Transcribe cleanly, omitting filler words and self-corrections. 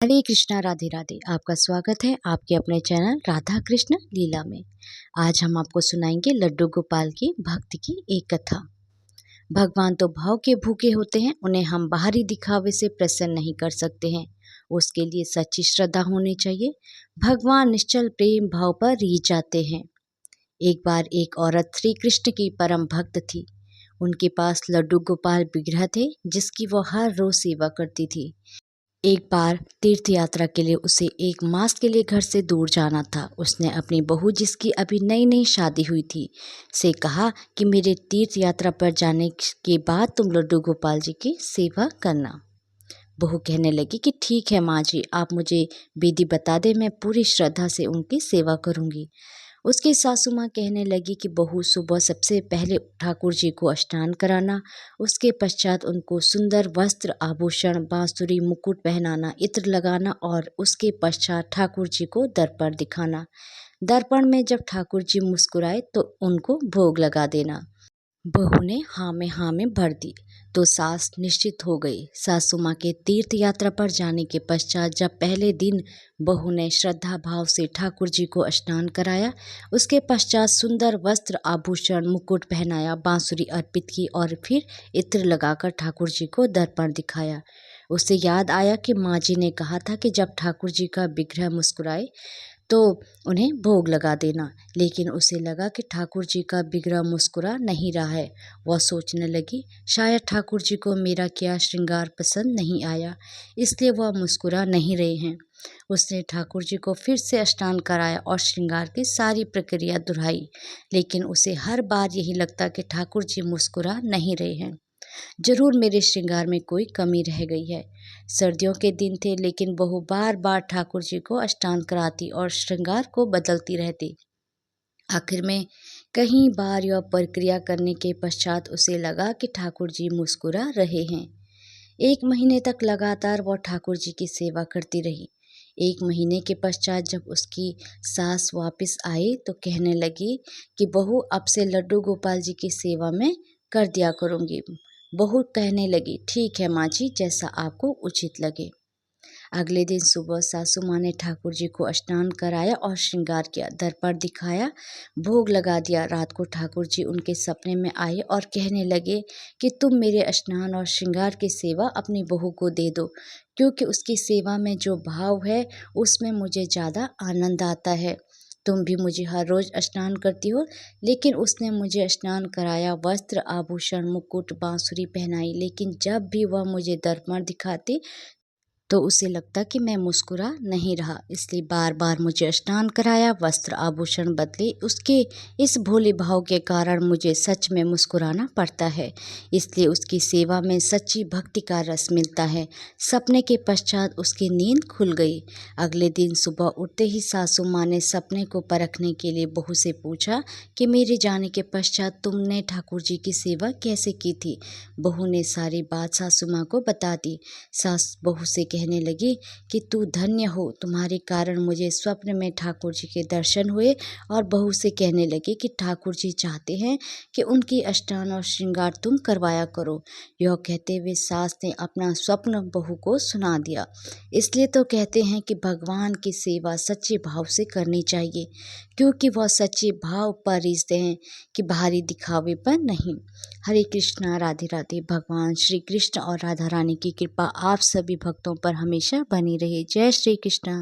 हरे कृष्णा राधे राधे। आपका स्वागत है आपके अपने चैनल राधा कृष्ण लीला में। आज हम आपको सुनाएंगे लड्डू गोपाल की भक्ति की एक कथा। भगवान तो भाव के भूखे होते हैं, उन्हें हम बाहरी दिखावे से प्रसन्न नहीं कर सकते हैं। उसके लिए सच्ची श्रद्धा होनी चाहिए। भगवान निश्चल प्रेम भाव पर रीझ जाते हैं। एक बार एक औरत श्री कृष्ण की परम भक्त थी। उनके पास लड्डू गोपाल विग्रह थे जिसकी वो हर रोज सेवा करती थी। एक बार तीर्थ यात्रा के लिए उसे एक मास के लिए घर से दूर जाना था। उसने अपनी बहू, जिसकी अभी नई नई शादी हुई थी, से कहा कि मेरे तीर्थ यात्रा पर जाने के बाद तुम लड्डू गोपाल जी की सेवा करना। बहू कहने लगी कि ठीक है माँ जी, आप मुझे विधि बता दे, मैं पूरी श्रद्धा से उनकी सेवा करूँगी। उसकी सासू माँ कहने लगी कि बहू, सुबह सबसे पहले ठाकुर जी को स्नान कराना, उसके पश्चात उनको सुंदर वस्त्र, आभूषण, बांसुरी, मुकुट पहनाना, इत्र लगाना और उसके पश्चात ठाकुर जी को दर्पण दिखाना। दर्पण में जब ठाकुर जी मुस्कुराए तो उनको भोग लगा देना। बहू ने हाँ में भर दी तो सास निश्चित हो गई। सासू माँ के तीर्थ यात्रा पर जाने के पश्चात जब पहले दिन बहू ने श्रद्धा भाव से ठाकुर जी को स्नान कराया, उसके पश्चात सुंदर वस्त्र, आभूषण, मुकुट पहनाया, बांसुरी अर्पित की और फिर इत्र लगाकर ठाकुर जी को दर्पण दिखाया। उसे याद आया कि माँ जी ने कहा था कि जब ठाकुर जी का विग्रह मुस्कुराए तो उन्हें भोग लगा देना, लेकिन उसे लगा कि ठाकुर जी का विग्रह मुस्कुरा नहीं रहा है। वह सोचने लगी, शायद ठाकुर जी को मेरा किया श्रृंगार पसंद नहीं आया, इसलिए वह मुस्कुरा नहीं रहे हैं। उसने ठाकुर जी को फिर से स्नान कराया और श्रृंगार की सारी प्रक्रिया दोहराई, लेकिन उसे हर बार यही लगता कि ठाकुर जी मुस्कुरा नहीं रहे हैं। जरूर मेरे श्रृंगार में कोई कमी रह गई है। सर्दियों के दिन थे, लेकिन बहू बार बार ठाकुर जी को स्नान कराती और श्रृंगार को बदलती रहती। आखिर में कई बार यह प्रक्रिया करने के पश्चात उसे लगा कि ठाकुर जी मुस्कुरा रहे हैं। 1 महीने तक लगातार वह ठाकुर जी की सेवा करती रही। 1 महीने के पश्चात जब उसकी सास वापस आई तो कहने लगी कि बहू, अब से लड्डू गोपाल जी की सेवा में कर दिया करूँगी। बहू कहने लगी, ठीक है माँ जी, जैसा आपको उचित लगे। अगले दिन सुबह सासू माँ ने ठाकुर जी को स्नान कराया और श्रृंगार किया, दर्पण दिखाया, भोग लगा दिया। रात को ठाकुर जी उनके सपने में आए और कहने लगे कि तुम मेरे स्नान और श्रृंगार की सेवा अपनी बहू को दे दो, क्योंकि उसकी सेवा में जो भाव है उसमें मुझे ज़्यादा आनंद आता है। तुम भी मुझे हर रोज स्नान करती हो, लेकिन उसने मुझे स्नान कराया, वस्त्र, आभूषण, मुकुट, बांसुरी पहनाई, लेकिन जब भी वह मुझे दर्पण दिखाती तो उसे लगता कि मैं मुस्कुरा नहीं रहा, इसलिए बार बार मुझे स्नान कराया, वस्त्र आभूषण बदले। उसके इस भोले भाव के कारण मुझे सच में मुस्कुराना पड़ता है, इसलिए उसकी सेवा में सच्ची भक्ति का रस मिलता है। सपने के पश्चात उसकी नींद खुल गई। अगले दिन सुबह उठते ही सासू माँ ने सपने को परखने के लिए बहू से पूछा कि मेरे जाने के पश्चात तुमने ठाकुर जी की सेवा कैसे की थी। बहू ने सारी बात सासू माँ को बता दी। सास बहू से कहने लगी कि तू धन्य हो, तुम्हारे कारण मुझे स्वप्न में ठाकुर जी के दर्शन हुए। और बहू से कहने लगी कि ठाकुर जी चाहते हैं कि उनकी स्नान और श्रृंगार तुम करवाया करो। यह कहते हुए सास ने अपना स्वप्न बहू को सुना दिया। इसलिए तो कहते हैं कि भगवान की सेवा सच्चे भाव से करनी चाहिए, क्योंकि वह सच्चे भाव पर रिझते हैं कि बाहरी दिखावे पर नहीं। हरे कृष्णा राधे राधे। भगवान श्री कृष्ण और राधा रानी की कृपा आप सभी भक्तों पर हमेशा बनी रहे। जय श्री कृष्णा।